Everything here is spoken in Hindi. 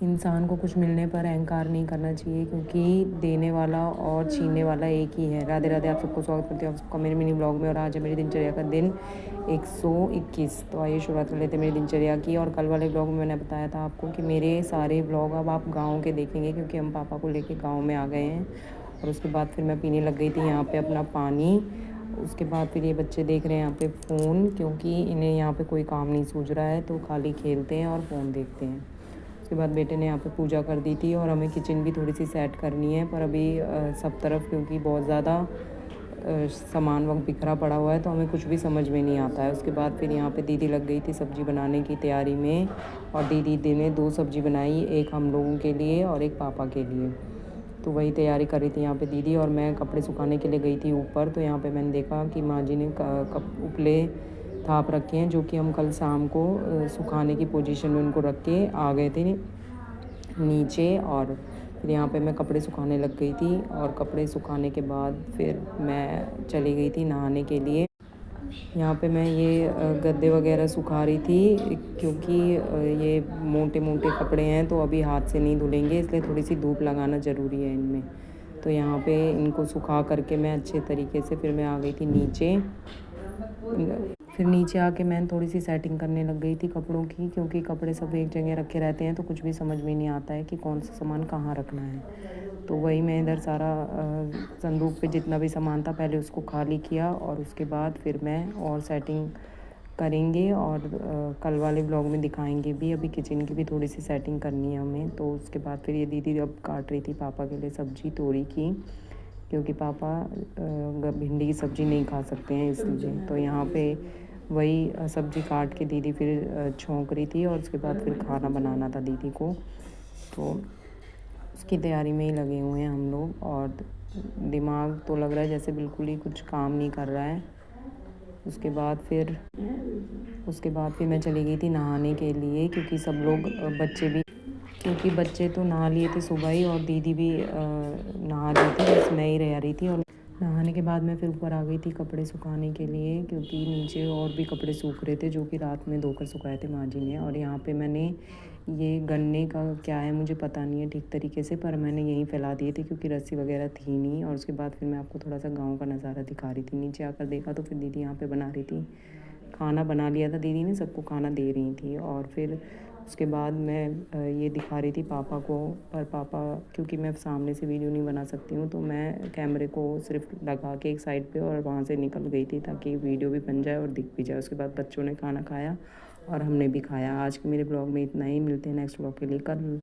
इंसान को कुछ मिलने पर अहंकार नहीं करना चाहिए, क्योंकि देने वाला और छीनने वाला एक ही है। राधे राधे, आप सबको स्वागत करती हूँ आप सबका मेरे मिनी ब्लॉग में। और आज है मेरी दिनचर्या का दिन 121। तो आइए शुरुआत कर लेते हैं मेरी दिनचर्या की। और कल वाले ब्लॉग में मैंने बताया था आपको कि मेरे सारे ब्लॉग अब आप गाँव के देखेंगे, क्योंकि हम पापा को लेके गाँव में आ गए हैं। और उसके बाद फिर मैं पीने लग गई थी यहाँ पे अपना पानी। उसके बाद फिर ये बच्चे देख रहे हैं यहाँ पे फ़ोन, क्योंकि इन्हें यहाँ पे कोई काम नहीं सूझ रहा है, तो खाली खेलते हैं और फ़ोन देखते हैं। उसके बाद बेटे ने यहाँ पे पूजा कर दी थी, और हमें किचन भी थोड़ी सी सेट करनी है, पर अभी सब तरफ क्योंकि बहुत ज़्यादा सामान वक्त बिखरा पड़ा हुआ है, तो हमें कुछ भी समझ में नहीं आता है। उसके बाद फिर यहाँ पे दीदी लग गई थी सब्ज़ी बनाने की तैयारी में, और दीदी ने 2 सब्ज़ी बनाई, एक हम लोगों के लिए और एक पापा के लिए। तो वही तैयारी कर रही थी यहाँ पे दीदी, और मैं कपड़े सुखाने के लिए गई थी ऊपर। तो यहाँ पे मैंने देखा कि माँ जी ने उपले थाप रखे हैं, जो कि हम कल शाम को सुखाने की पोजीशन में उनको रख के आ गए थे नीचे। और फिर यहाँ पे मैं कपड़े सुखाने लग गई थी, और कपड़े सुखाने के बाद फिर मैं चली गई थी नहाने के लिए। यहाँ पे मैं ये गद्दे वगैरह सुखा रही थी, क्योंकि ये मोटे मोटे कपड़े हैं, तो अभी हाथ से नहीं धुलेंगे, इसलिए थोड़ी सी धूप लगाना ज़रूरी है इनमें। तो यहाँ पे इनको सुखा करके मैं अच्छे तरीके से फिर मैं आ गई थी नीचे। फिर नीचे आके मैं थोड़ी सी सेटिंग करने लग गई थी कपड़ों की, क्योंकि कपड़े सब एक जगह रखे रहते हैं तो कुछ भी समझ में नहीं आता है कि कौन सा सामान कहाँ रखना है। तो वही मैं इधर सारा संदूक पे जितना भी सामान था पहले उसको खाली किया, और उसके बाद फिर मैं और सेटिंग करेंगे, और कल वाले ब्लॉग में दिखाएंगे भी। अभी किचन की भी थोड़ी सी सेटिंग करनी है हमें। तो उसके बाद फिर ये दीदी अब काट रही थी पापा के लिए सब्ज़ी तोरी की, क्योंकि पापा भिंडी की सब्ज़ी नहीं खा सकते हैं इसलिए। तो यहाँ पे वही सब्ज़ी काट के दीदी फिर छौंक रही थी, और उसके बाद फिर खाना बनाना था दीदी को, तो उसकी तैयारी में ही लगे हुए हैं हम लोग। और दिमाग तो लग रहा है जैसे बिल्कुल ही कुछ काम नहीं कर रहा है। उसके बाद फिर मैं चली गई थी नहाने के लिए, क्योंकि सब लोग क्योंकि बच्चे तो नहा लिए थे सुबह ही, और दीदी भी नहा रही थी, बस मैं ही रह रही थी। और नहाने के बाद मैं फिर ऊपर आ गई थी कपड़े सुखाने के लिए, क्योंकि नीचे और भी कपड़े सूख रहे थे, जो कि रात में धोकर सुखाए थे माँ जी ने। और यहाँ पे मैंने ये गन्ने का क्या है मुझे पता नहीं है ठीक तरीके से, पर मैंने यहीं फैला दिए थे क्योंकि रस्सी वगैरह थी नहीं। और उसके बाद फिर मैं आपको थोड़ा सा गाँव का नज़ारा दिखा रही थी। नीचे आकर देखा तो फिर दीदी यहाँ पर बना रही थी, खाना बना लिया था दीदी ने, सबको खाना दे रही थी। और फिर उसके बाद मैं ये दिखा रही थी पापा को, पर पापा, क्योंकि मैं सामने से वीडियो नहीं बना सकती हूँ, तो मैं कैमरे को सिर्फ लगा के एक साइड पे और वहाँ से निकल गई थी, ताकि वीडियो भी बन जाए और दिख भी जाए। उसके बाद बच्चों ने खाना खाया और हमने भी खाया। आज के मेरे ब्लॉग में इतना ही, मिलते हैं नेक्स्ट ब्लॉग के लिए कल।